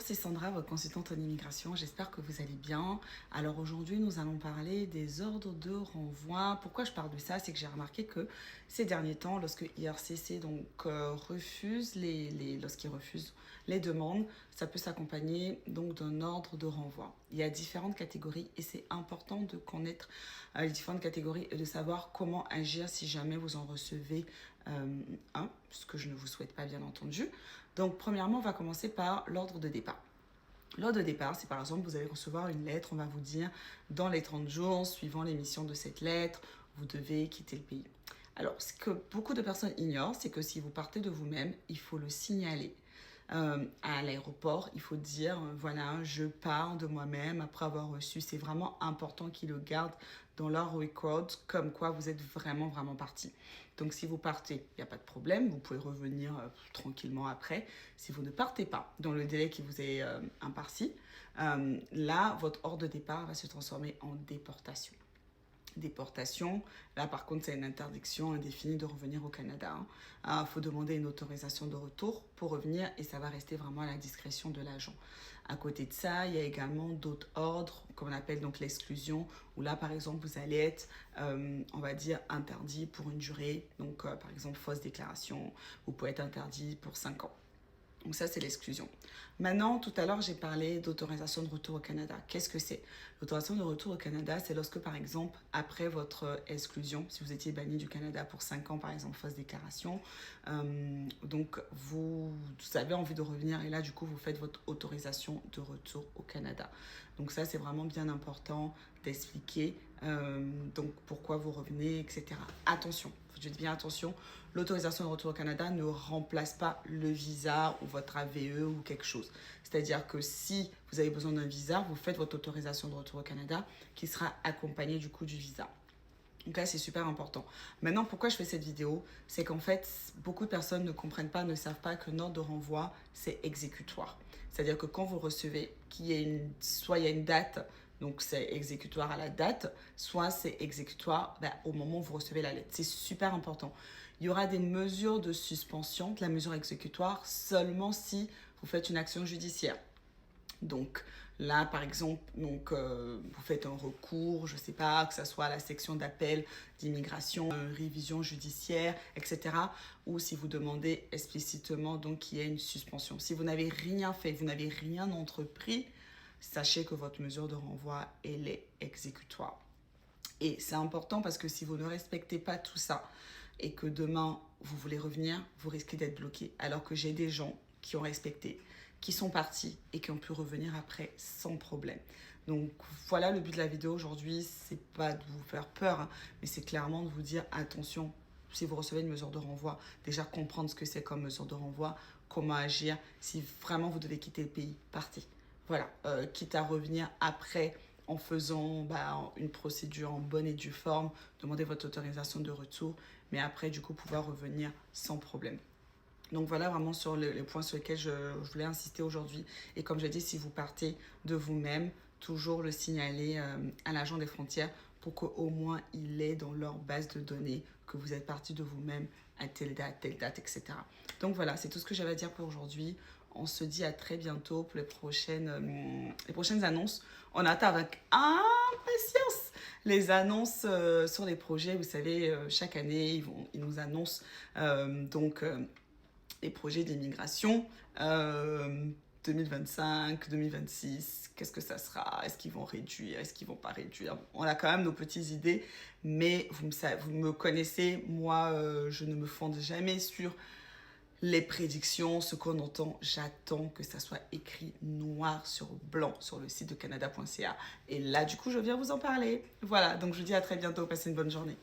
c'est Sandra, votre consultante en immigration. J'espère que vous allez bien. Alors aujourd'hui, nous allons parler des ordres de renvoi. Pourquoi je parle de ça? C'est que j'ai remarqué que ces derniers temps, lorsque IRCC refuse lorsqu'ils refusent les demandes, ça peut s'accompagner donc d'un ordre de renvoi. Il y a différentes catégories et c'est important de connaître les différentes catégories et de savoir comment agir si jamais vous en recevez un, ce que je ne vous souhaite pas bien entendu. Donc premièrement, on va commencer par l'ordre de départ. L'ordre de départ, c'est par exemple, vous allez recevoir une lettre, on va vous dire, dans les 30 jours, suivant l'émission de cette lettre, vous devez quitter le pays. Alors, ce que beaucoup de personnes ignorent, c'est que si vous partez de vous-même, il faut le signaler. À l'aéroport, il faut dire, voilà, je pars de moi-même après avoir reçu. C'est vraiment important qu'ils le gardent dans leur record, comme quoi vous êtes vraiment, vraiment parti. Donc, si vous partez, il n'y a pas de problème, vous pouvez revenir tranquillement après. Si vous ne partez pas dans le délai qui vous est imparti, là, votre ordre de départ va se transformer en déportation. Déportation. Là, par contre, c'est une interdiction indéfinie de revenir au Canada. Il faut demander une autorisation de retour pour revenir et ça va rester vraiment à la discrétion de l'agent. À côté de ça, il y a également d'autres ordres, qu'on appelle donc l'exclusion, où là, par exemple, vous allez être, on va dire, interdit pour une durée. Donc, par exemple, fausse déclaration, vous pouvez être interdit pour 5 ans. Donc ça, c'est l'exclusion. Maintenant, tout à l'heure, j'ai parlé d'autorisation de retour au Canada. Qu'est-ce que c'est? L'autorisation de retour au Canada, c'est lorsque, par exemple, après votre exclusion, si vous étiez banni du Canada pour 5 ans, par exemple, fausse déclaration, donc vous avez envie de revenir et là, du coup, vous faites votre autorisation de retour au Canada. Donc ça, c'est vraiment bien important d'expliquer donc pourquoi vous revenez, etc. Attention, je dis bien attention, l'autorisation de retour au Canada ne remplace pas le visa ou votre AVE ou quelque chose. C'est-à-dire que si vous avez besoin d'un visa, vous faites votre autorisation de retour au Canada qui sera accompagnée du coup du visa. Donc là, c'est super important. Maintenant, pourquoi je fais cette vidéo? C'est qu'en fait, beaucoup de personnes ne comprennent pas, ne savent pas que l'ordre de renvoi, c'est exécutoire. C'est-à-dire que quand vous recevez, soit il y a une date, donc c'est exécutoire à la date, soit c'est exécutoire au moment où vous recevez la lettre. C'est super important. Il y aura des mesures de suspension de la mesure exécutoire seulement si vous faites une action judiciaire. Donc là, par exemple, vous faites un recours, je ne sais pas, que ce soit à la section d'appel d'immigration, révision judiciaire, etc. Ou si vous demandez explicitement qu'il y ait une suspension. Si vous n'avez rien fait, vous n'avez rien entrepris, sachez que votre mesure de renvoi, elle est exécutoire. Et c'est important parce que si vous ne respectez pas tout ça et que demain, vous voulez revenir, vous risquez d'être bloqué. Alors que j'ai des gens qui ont respecté, qui sont partis et qui ont pu revenir après sans problème. Donc voilà, le but de la vidéo aujourd'hui, c'est pas de vous faire peur, mais c'est clairement de vous dire attention, si vous recevez une mesure de renvoi, déjà comprendre ce que c'est comme mesure de renvoi, comment agir. Si vraiment vous devez quitter le pays, partez. Voilà, quitte à revenir après en faisant une procédure en bonne et due forme, demandez votre autorisation de retour, mais après du coup pouvoir revenir sans problème. Donc voilà vraiment sur les points sur lesquels je voulais insister aujourd'hui. Et comme j'ai dit, si vous partez de vous-même, toujours le signaler à l'agent des frontières pour qu'au moins il ait dans leur base de données que vous êtes parti de vous-même à telle date, etc. Donc voilà, c'est tout ce que j'avais à dire pour aujourd'hui. On se dit à très bientôt pour les prochaines annonces. On attend avec impatience les annonces sur les projets. Vous savez, chaque année, ils nous annoncent les projets d'immigration 2025, 2026, qu'est-ce que ça sera? Est-ce qu'ils vont réduire? Est-ce qu'ils vont pas réduire? On a quand même nos petites idées, mais vous me connaissez, moi, je ne me fonde jamais sur les prédictions, ce qu'on entend. J'attends que ça soit écrit noir sur blanc sur le site de canada.ca. Et là, du coup, je viens vous en parler. Voilà, donc je vous dis à très bientôt. Passez une bonne journée.